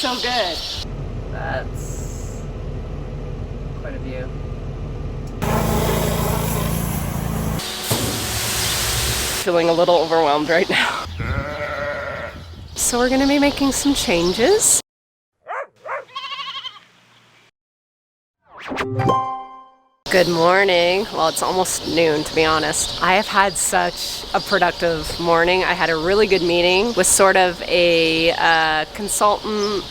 so good. That's quite a view. Feeling a little overwhelmed right now. So we're gonna be making some changes. Good morning. Well, it's almost noon, to be honest. I have had such a productive morning. I had a really good meeting with sort of a consultant,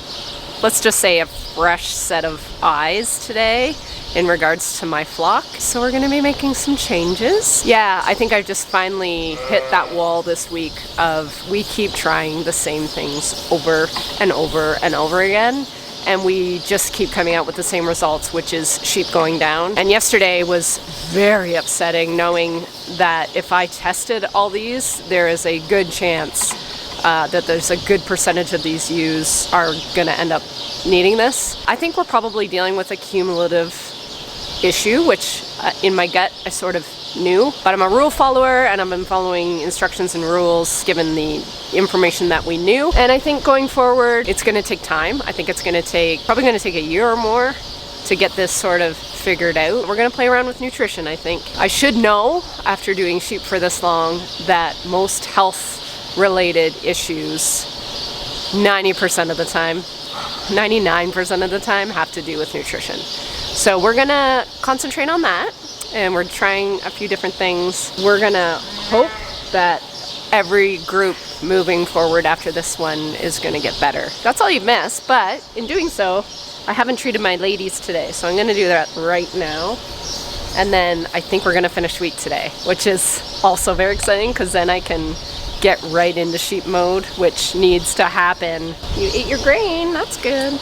let's just say a fresh set of eyes today in regards to my flock. So we're gonna be making some changes. Yeah, I think I've just finally hit that wall this week of we keep trying the same things over and over and over again. And we just keep coming out with the same results, which is sheep going down. And yesterday was very upsetting knowing that if I tested all these, there is a good chance that there's a good percentage of these ewes are gonna end up needing this. I think we're probably dealing with a cumulative issue, which in my gut I sort of knew, but I'm a rule follower and I've been following instructions and rules given the information that we knew. And I think going forward, it's gonna take time. I think it's probably gonna take a year or more to get this sort of figured out. We're gonna play around with nutrition, I think. I should know, after doing sheep for this long, that most health-related issues, 90% of the time, 99% of the time, have to do with nutrition. So we're gonna concentrate on that. And we're trying a few different things. We're gonna hope that every group moving forward after this one is gonna get better. That's all you miss, but in doing so, I haven't treated my ladies today, so I'm gonna do that right now. And then I think we're gonna finish week today, which is also very exciting because then I can get right into sheep mode, which needs to happen. You ate your grain, that's good.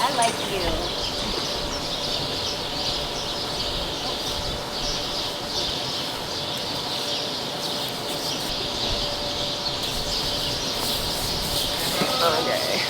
I like you. Okay.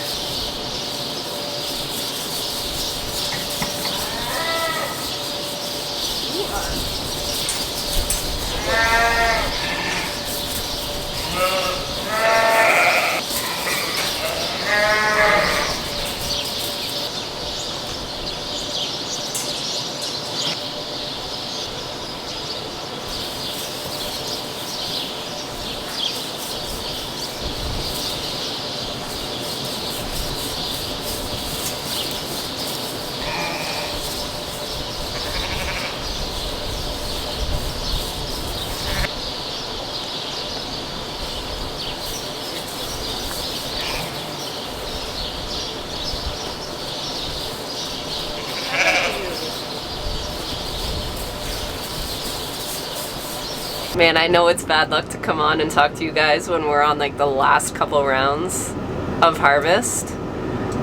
Man, I know it's bad luck to come on and talk to you guys when we're on like the last couple rounds of harvest,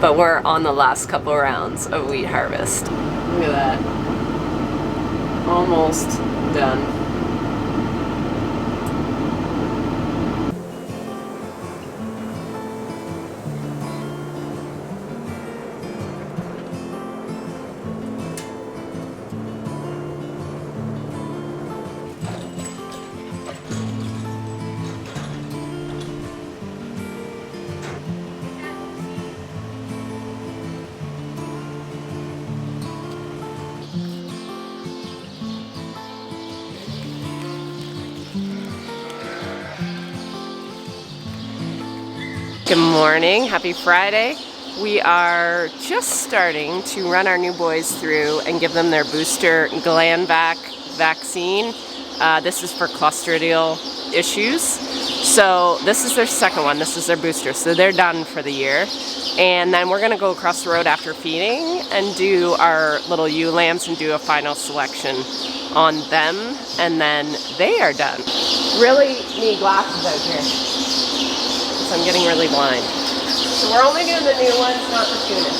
but we're on the last couple rounds of wheat harvest. Look at that. Almost done. Good morning, happy Friday. We are just starting to run our new boys through and give them their booster gland vaccine. This is for Clostridial issues. So this is their second one, this is their booster, so they're done for the year. And then we're gonna go across the road after feeding and do our little ewe lambs and do a final selection on them, and then they are done. Really need glasses out here. I'm getting really blind. So we're only doing the new ones, not the tunas.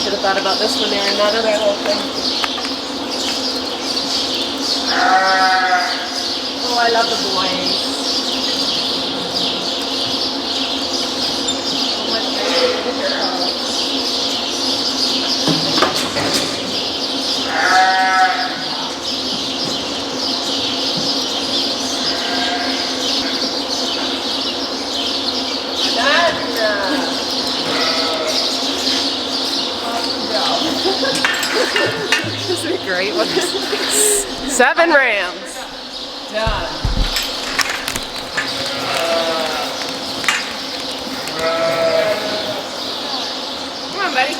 Should have thought about this when they were in that other whole thing. Oh, I love the boys. Oh, my favorite girl. right? What is 7 rams. Done. Come on, buddy.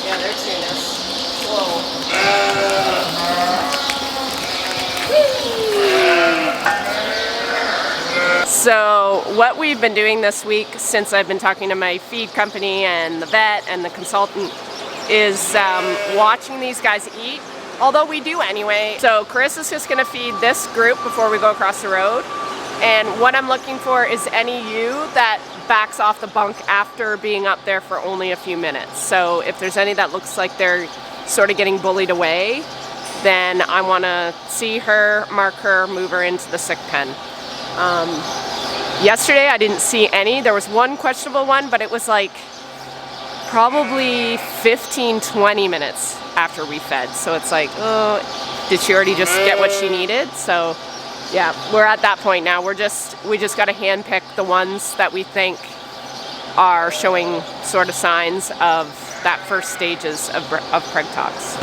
Yeah, they're tuners. Whoa. So what we've been doing this week since I've been talking to my feed company and the vet and the consultant is watching these guys eat, although we do anyway. So Carissa's just gonna feed this group before we go across the road. And what I'm looking for is any ewe that backs off the bunk after being up there for only a few minutes. So if there's any that looks like they're sort of getting bullied away, then I wanna see her, mark her, move her into the sick pen. Yesterday I didn't see any. There was one questionable one, but it was like probably 15-20 minutes after we fed. So it's like, oh, did she already just get what she needed? So yeah, we're at that point now. We just got to handpick the ones that we think are showing sort of signs of that first stages of preg tox.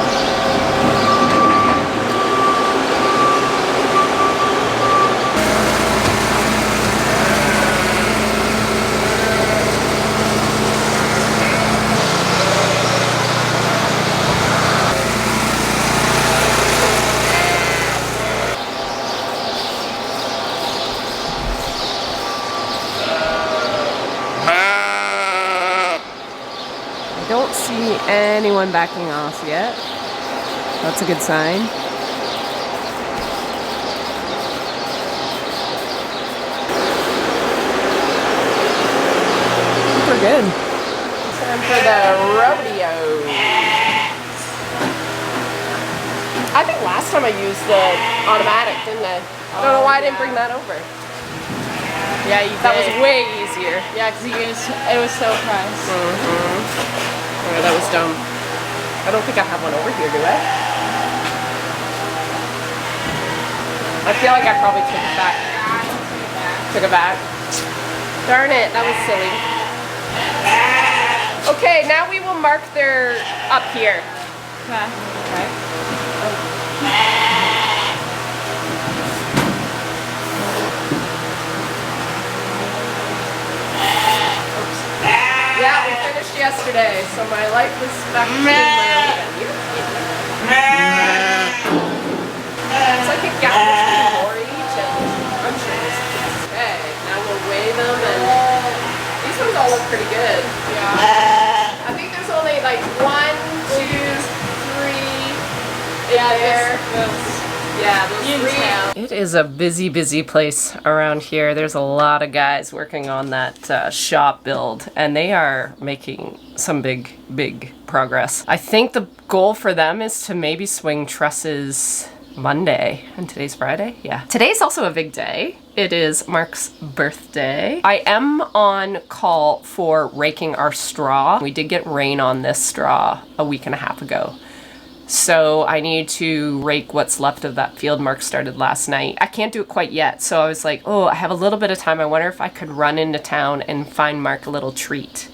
Don't see anyone backing off yet. That's a good sign. I think we're good. It's time for the rodeo. I think last time I used the automatic, didn't I? I don't know why I didn't bring that over. Yeah, that was way easier. Yeah, because it was so pressed. Oh, that was dumb. I don't think I have one over here, do I? I feel like I probably took it back. Took it back. Darn it, that was silly. Okay, now we will mark their up here. Okay. Yeah, we finished yesterday, so my life is back to normal again. It's like a gallon more each, and I'm sure this is okay. Now we'll weigh them, and these ones all look pretty good. Yeah. I think there's only like 1, 2, 3. Yeah, there. Yeah, those 3. It is a busy place around here. There's a lot of guys working on that shop build, and they are making some big progress. I think the goal for them is to maybe swing trusses Monday, and today's Friday. Yeah, today's also a big day. It is Mark's birthday. I am on call for raking our straw. We did get rain on this straw a week and a half ago. So I need to rake what's left of that field Mark started last night. I can't do it quite yet, so I was like, oh, I have a little bit of time. I wonder if I could run into town and find Mark a little treat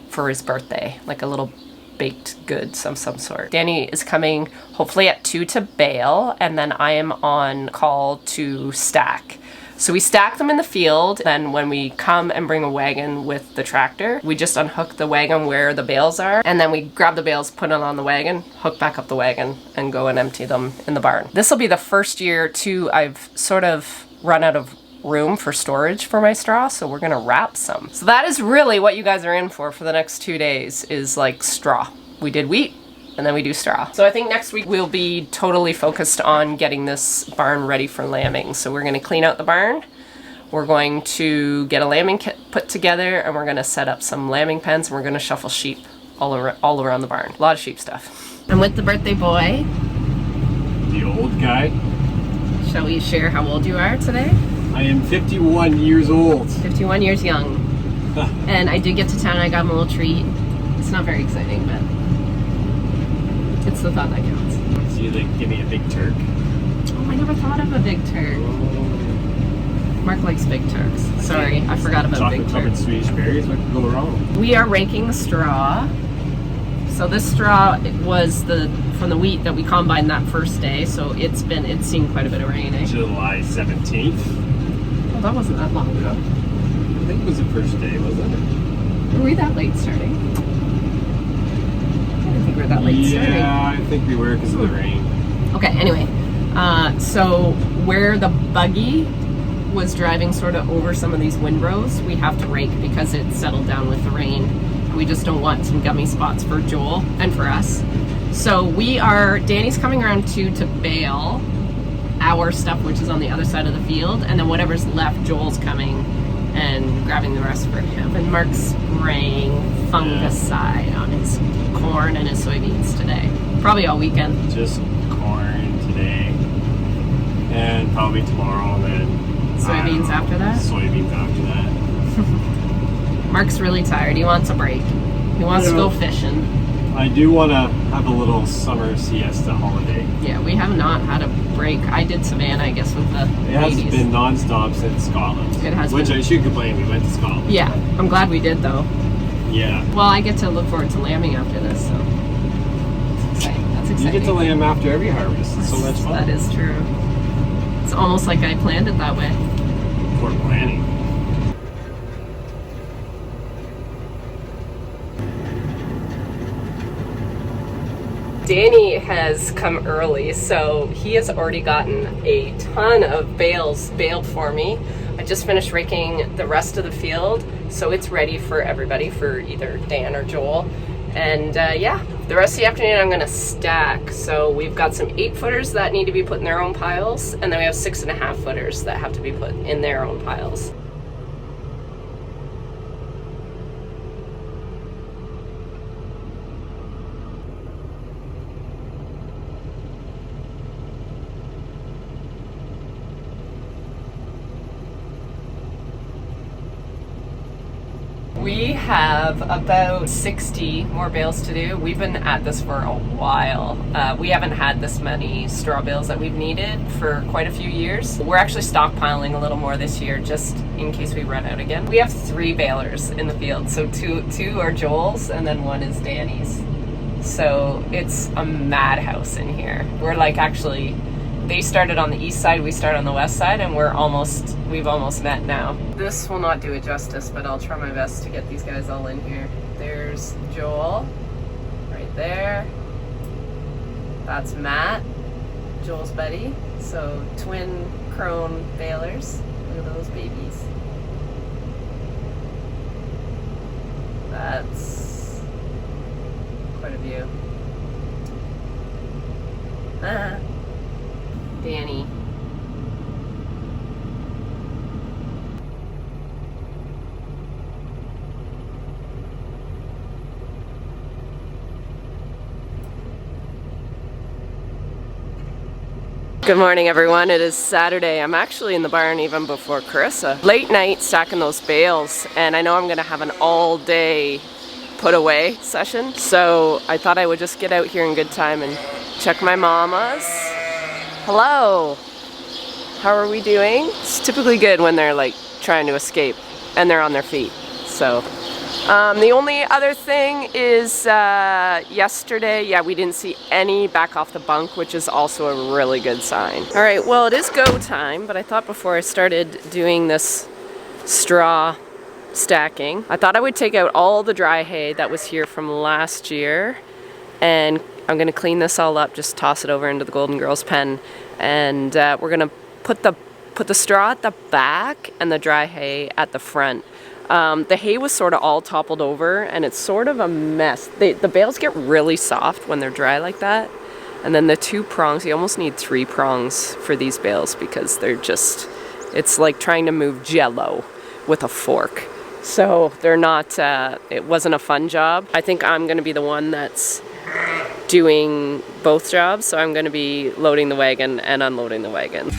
for his birthday, like a little baked goods of some sort. Danny is coming hopefully at 2 to bale, and then I am on call to stack. So we stack them in the field, then when we come and bring a wagon with the tractor, we just unhook the wagon where the bales are, and then we grab the bales, put it on the wagon, hook back up the wagon, and go and empty them in the barn. This will be the first year too I've sort of run out of room for storage for my straw, so we're gonna wrap some. So that is really what you guys are in for the next 2 days, is like straw. We did wheat, and then we do straw. So I think next week we'll be totally focused on getting this barn ready for lambing. So we're gonna clean out the barn, we're going to get a lambing kit put together, and we're gonna set up some lambing pens, and we're gonna shuffle sheep all around the barn. A lot of sheep stuff. I'm with the birthday boy. The old guy. Shall we share how old you are today? I am 51 years old. 51 years young. And I did get to town, I got him a little treat. It's not very exciting, but it's the thought that counts. So you like give me a big turk? Oh, I never thought of a big turk. Mark likes big turks. Sorry, I forgot about big turks. Chocolate covered Swedish berries, what could go wrong? We are raking the straw. So this straw was from the wheat that we combined that first day, so it's seen quite a bit of rain, eh? July 17th. Well, that wasn't that long ago. I think it was the first day, wasn't it? Were we that late starting? I didn't think we were that late starting. Yeah, I think we were because of the rain. Okay, anyway. So where the buggy was driving sort of over some of these windrows, we have to rake because it settled down with the rain. We just don't want some gummy spots for Joel and for us. So Danny's coming around to bale our stuff, which is on the other side of the field, and then whatever's left, Joel's coming and grabbing the rest for him. And Mark's spraying fungicide on his corn and his soybeans today. Probably all weekend. Just corn today, and probably tomorrow, then Soybeans after that? Soybeans after that. Mark's really tired. He wants a break. He wants to go fishing. I do want to have a little summer siesta holiday. Yeah, we have not had a break. I did Savannah, I guess, with the It has ladies. been non-stop since Scotland. It has Which been. I should complain, we went to Scotland. Yeah, I'm glad we did, though. Yeah. Well, I get to look forward to lambing after this, so it's exciting. That's exciting. You get to lamb after every harvest, so that's fun. That is true. It's almost like I planned it that way. For planning. Danny has come early, so he has already gotten a ton of bales baled for me. I just finished raking the rest of the field, so it's ready for everybody, for either Dan or Joel. And yeah, the rest of the afternoon I'm gonna stack. So we've got some 8-footers that need to be put in their own piles, and then we have 6.5-footers that have to be put in their own piles. We have about 60 more bales to do. We've been at this for a while. We haven't had this many straw bales that we've needed for quite a few years. We're actually stockpiling a little more this year just in case we run out again. We have 3 balers in the field, so two are Joel's and then 1 is Danny's. So it's a madhouse in here. We're like actually, they started on the east side, we started on the west side, and we've almost met now. This will not do it justice, but I'll try my best to get these guys all in here. There's Joel, right there. That's Matt, Joel's buddy. So twin crone balers. Look at those babies. That's quite a view. Danny. Good morning, everyone. It is Saturday. I'm actually in the barn even before Carissa. Late night stacking those bales, and I know I'm gonna have an all day put away session. So I thought I would just get out here in good time and check my mamas. Hello. How are we doing? It's typically good when they're like trying to escape and they're on their feet. So the only other thing is yesterday, yeah, we didn't see any back off the bunk, which is also a really good sign. All right, well, it is go time, but I thought before I started doing this straw stacking, I thought I would take out all the dry hay that was here from last year, and I'm gonna clean this all up, just toss it over into the Golden Girls pen, and we're gonna put the straw at the back and the dry hay at the front. The hay was sort of all toppled over, and it's sort of a mess. The bales get really soft when they're dry like that, and then the 2 prongs, you almost need 3 prongs for these bales because they're just, it's like trying to move jello with a fork. So they're not, it wasn't a fun job. I think I'm gonna be the one that's doing both jobs, so I'm gonna be loading the wagon and unloading the wagon.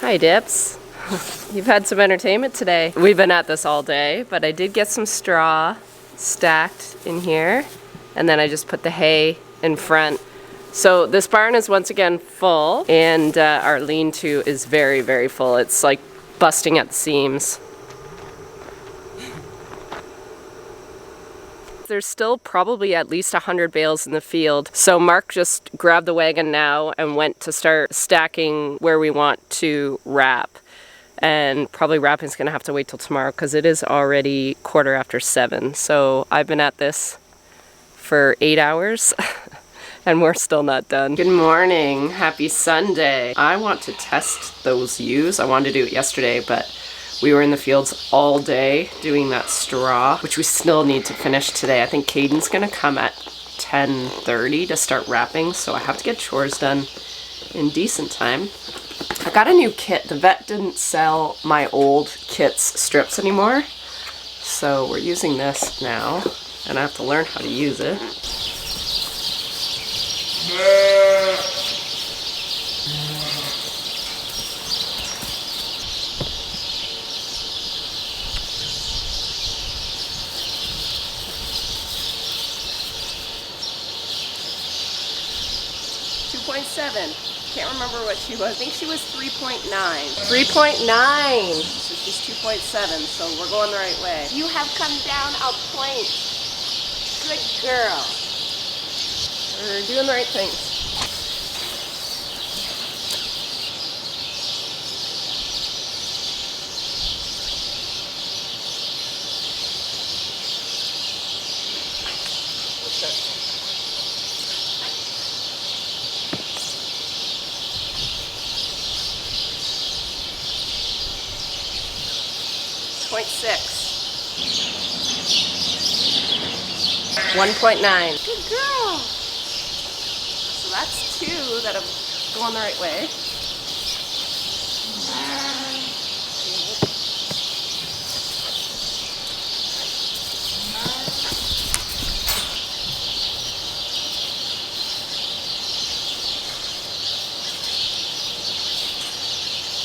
Hi, Dips. You've had some entertainment today. We've been at this all day, but I did get some straw stacked in here, and then I just put the hay in front. So this barn is once again full, and our lean-to is very, very full. It's like busting at the seams. There's still probably at least 100 bales in the field. So Mark just grabbed the wagon now and went to start stacking where we want to wrap. And probably wrapping's gonna have to wait till tomorrow because it is already 7:15. So I've been at this for 8 hours and we're still not done. Good morning, happy Sunday. I want to test those ewes. I wanted to do it yesterday, but we were in the fields all day doing that straw, which we still need to finish today. I think Caden's gonna come at 10:30 to start wrapping, so I have to get chores done in decent time. I got a new kit. The vet didn't sell my old kit's strips anymore, so we're using this now, and I have to learn how to use it. 2.7. Can't remember what she was. I think she was 3.9. 3.9! So she's 2.7, so we're going the right way. You have come down a point. Good girl. We're doing the right things. What's that? 1.9. Good girl. So that's 2 that have gone the right way.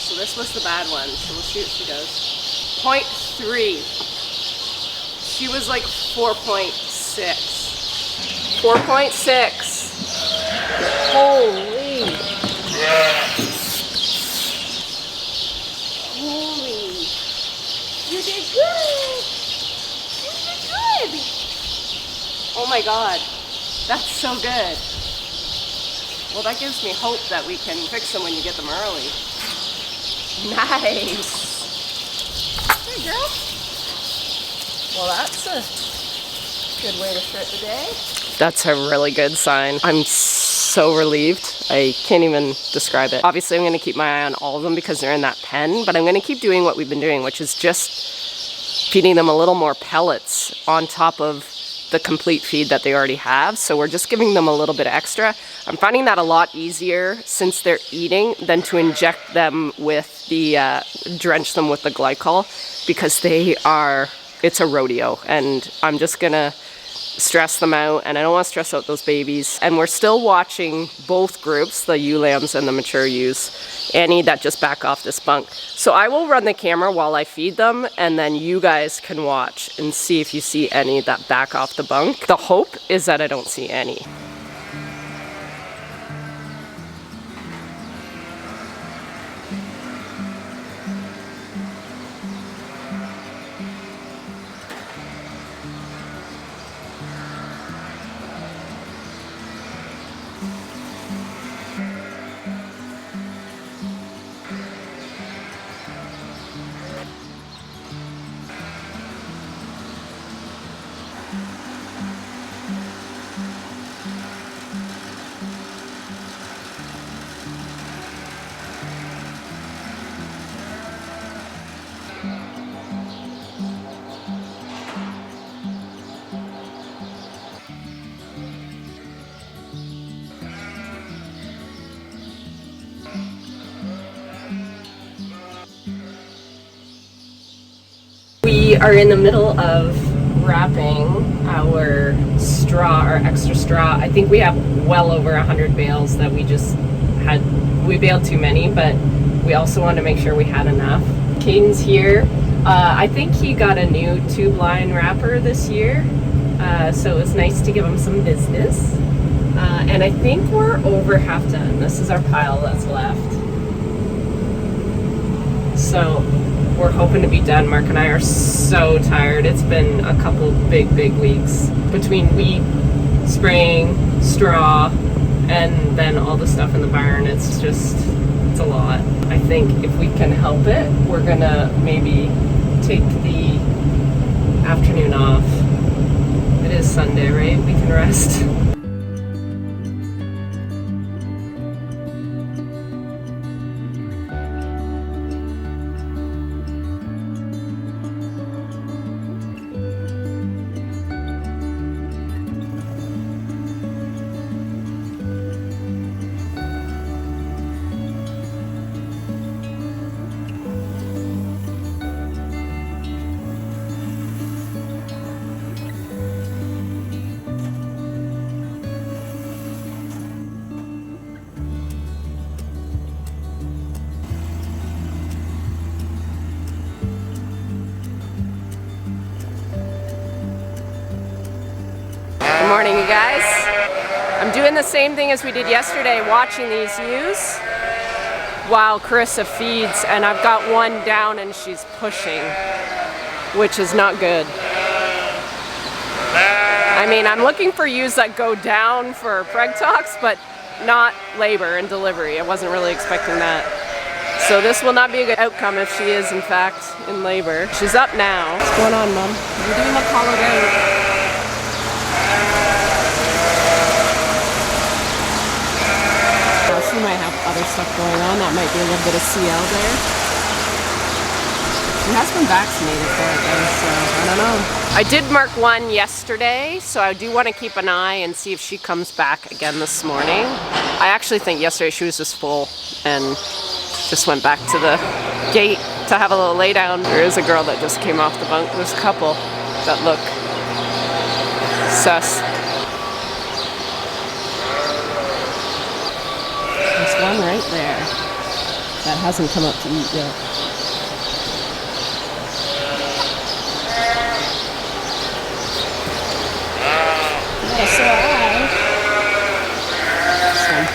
So this was the bad one. So we'll see what she does. 0.3. She was like 4.6. 4.6. Holy. Holy. You did good. You did good. Oh my God. That's so good. Well, that gives me hope that we can fix them when you get them early. Nice. Hey, girl. Well, that's a good way to start the day. That's a really good sign. I'm so relieved. I can't even describe it. Obviously, I'm going to keep my eye on all of them because they're in that pen, but I'm going to keep doing what we've been doing, which is just feeding them a little more pellets on top of the complete feed that they already have. So we're just giving them a little bit extra. I'm finding that a lot easier since they're eating than to inject them with the, drench them with the glycol, because they are, it's a rodeo, and I'm just gonna stress them out, and I don't want to stress out those babies. And we're still watching both groups, the ewe lambs and the mature ewes, any that just back off this bunk. So I will run the camera while I feed them, and then you guys can watch and see if you see any that back off the bunk. The hope is that I don't see any. We are in the middle of wrapping our straw, our extra straw. I think we have well over 100 bales that we just had. We baled too many, but we also wanted to make sure we had enough. Caden's here. I think he got a new tube line wrapper this year, so it was nice to give him some business. And I think we're over half done. This is our pile that's left. So we're hoping to be done. Mark and I are so tired. It's been a couple big weeks between wheat, spraying, straw, and then all the stuff in the barn. It's a lot. I think if we can help it, we're gonna maybe take the afternoon off. It is Sunday, right? We can rest. Good morning, you guys. I'm doing the same thing as we did yesterday, watching these ewes while Carissa feeds, and I've got one down and she's pushing, which is not good. I mean, I'm looking for ewes that go down for preg tox, but not labor and delivery. I wasn't really expecting that. So this will not be a good outcome if she is, in fact, in labor. She's up now. What's going on, Mom? You're doing the hollowed out. She might have other stuff going on. That might be a little bit of CL there. She has been vaccinated for it though, so I don't know. I did mark one yesterday, so I do want to keep an eye and see if she comes back again this morning. I actually think yesterday she was just full and just went back to the gate to have a little lay down. There is a girl that just came off the bunk. There's a couple that look sus. There's one right there that hasn't come up to eat yet. Yeah, so this one.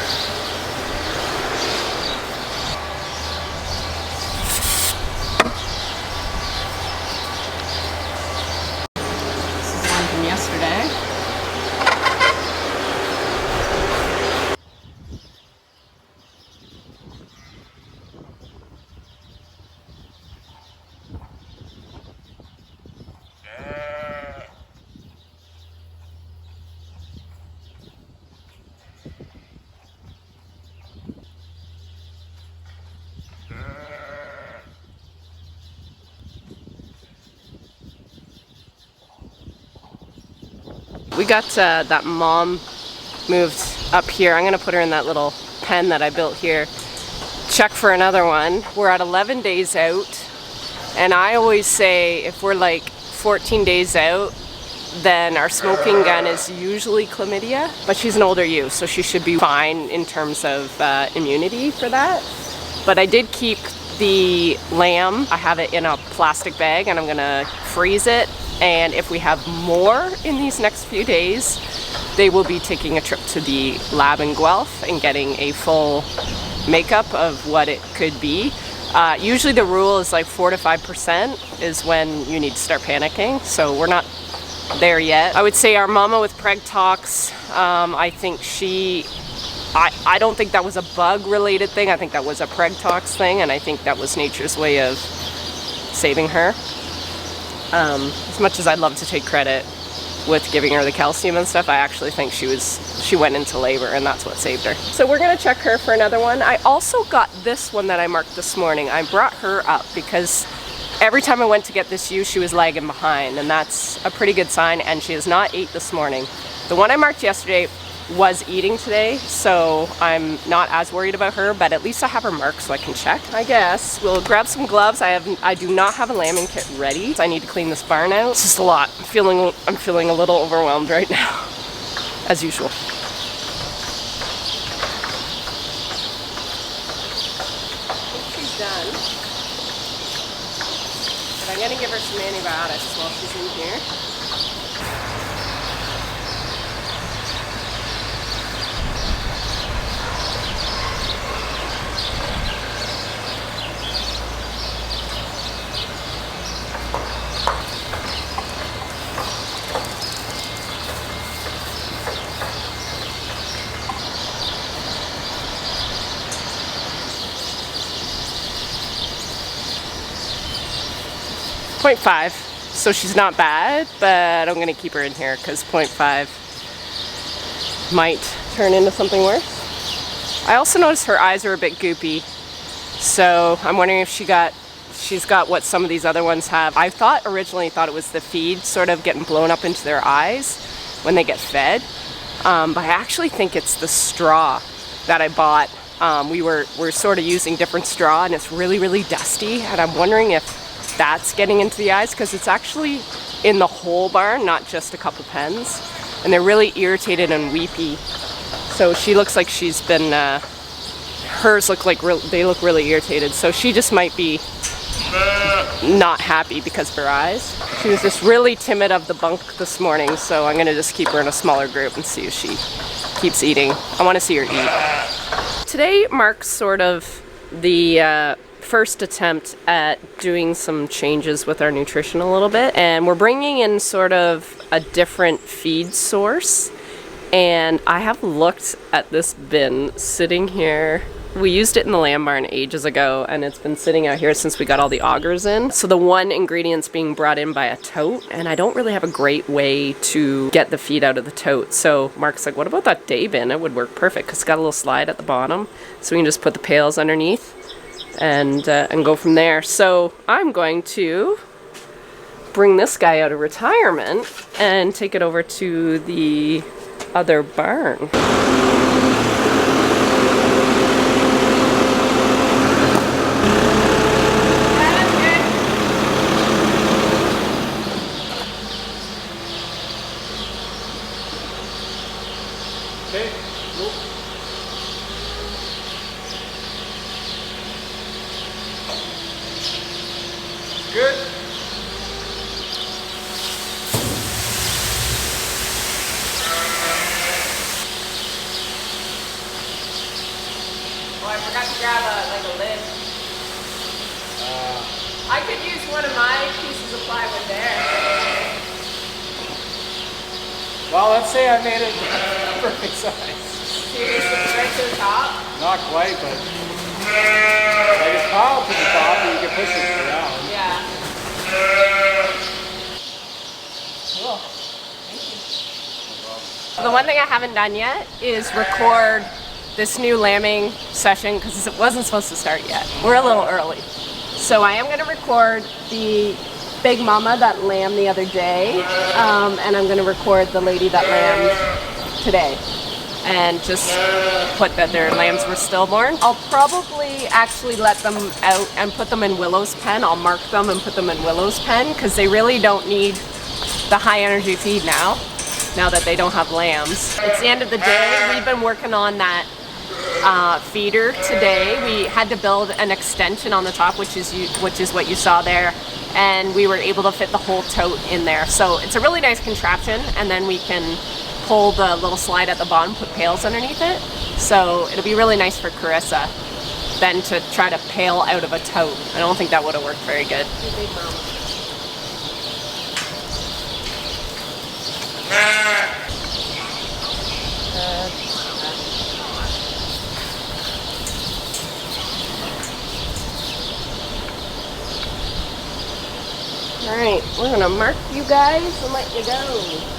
This is one from yesterday. We got that mom moved up here. I'm gonna put her in that little pen that I built here. Check for another one. We're at 11 days out, and I always say if we're like 14 days out, then our smoking gun is usually chlamydia, but she's an older ewe, so she should be fine in terms of immunity for that. But I did keep the lamb. I have it in a plastic bag and I'm gonna freeze it. And if we have more in these next few days, they will be taking a trip to the lab in Guelph and getting a full makeup of what it could be. Usually the rule is like 4 to 5% is when you need to start panicking. So we're not there yet. I would say our mama with preg tox, I think I don't think that was a bug related thing. I think that was a preg tox thing, and I think that was nature's way of saving her. As much as I'd love to take credit with giving her the calcium and stuff, I actually think she went into labor and that's what saved her. So we're gonna check her for another one. I also got this one that I marked this morning. I brought her up because every time I went to get this ewe, she was lagging behind, and that's a pretty good sign, and she has not ate this morning. The one I marked yesterday was eating today, so I'm not as worried about her, but at least I have her marked so I can check, I guess. We'll grab some gloves. I do not have a lambing kit ready, so I need to clean this barn out. It's just a lot. I'm feeling a little overwhelmed right now, as usual. But I'm gonna give her some antibiotics while she's in here. 0.5, so she's not bad, but I'm gonna keep her in here because 0.5 might turn into something worse. I also noticed her eyes are a bit goopy, so I'm wondering if she's got what some of these other ones have. I originally thought it was the feed sort of getting blown up into their eyes when they get fed, but I actually think it's the straw that I bought. We're sort of using different straw and it's really, really dusty, and I'm wondering if that's getting into the eyes because it's actually in the whole barn, not just a couple pens, and they're really irritated and weepy. So she looks like she's been, hers look like they look really irritated, so she just might be not happy because of her eyes. She was just really timid of the bunk this morning, so I'm gonna just keep her in a smaller group and see if she keeps eating. I want to see her eat. Today marks sort of the first attempt at doing some changes with our nutrition a little bit, and we're bringing in sort of a different feed source. And I have looked at this bin sitting here. We used it in the lamb barn ages ago, and it's been sitting out here since we got all the augers in. So the one ingredient's being brought in by a tote, and I don't really have a great way to get the feed out of the tote. So Mark's like, what about that day bin? It would work perfect because it's got a little slide at the bottom, so we can just put the pails underneath and go from there. So I'm going to bring this guy out of retirement and take it over to the other barn. Okay. Nope. Good. Oh, I forgot to grab a lid. I could use one of my pieces of plywood there. Well, let's say I made it perfect size. Seriously, right to the top? Not quite, but like it's piled to the top, and you can push it around. Yeah. Cool. Thank you. The one thing I haven't done yet is record this new lambing session because it wasn't supposed to start yet. We're a little early. So I am going to record the big mama that lambed the other day, and I'm going to record the lady that lambed today, and just put that their lambs were stillborn. I'll probably actually let them out and put them in Willow's pen. I'll mark them and put them in Willow's pen because they really don't need the high energy feed now that they don't have lambs. It's the end of the day. We've been working on that feeder today. We had to build an extension on the top, which is what you saw there, and we were able to fit the whole tote in there. So it's a really nice contraption, and then we can pull the little slide at the bottom, put pails underneath it. So it'll be really nice for Carissa than to try to pail out of a tote. I don't think that would have worked very good. Alright, we're gonna mark you guys and let you go.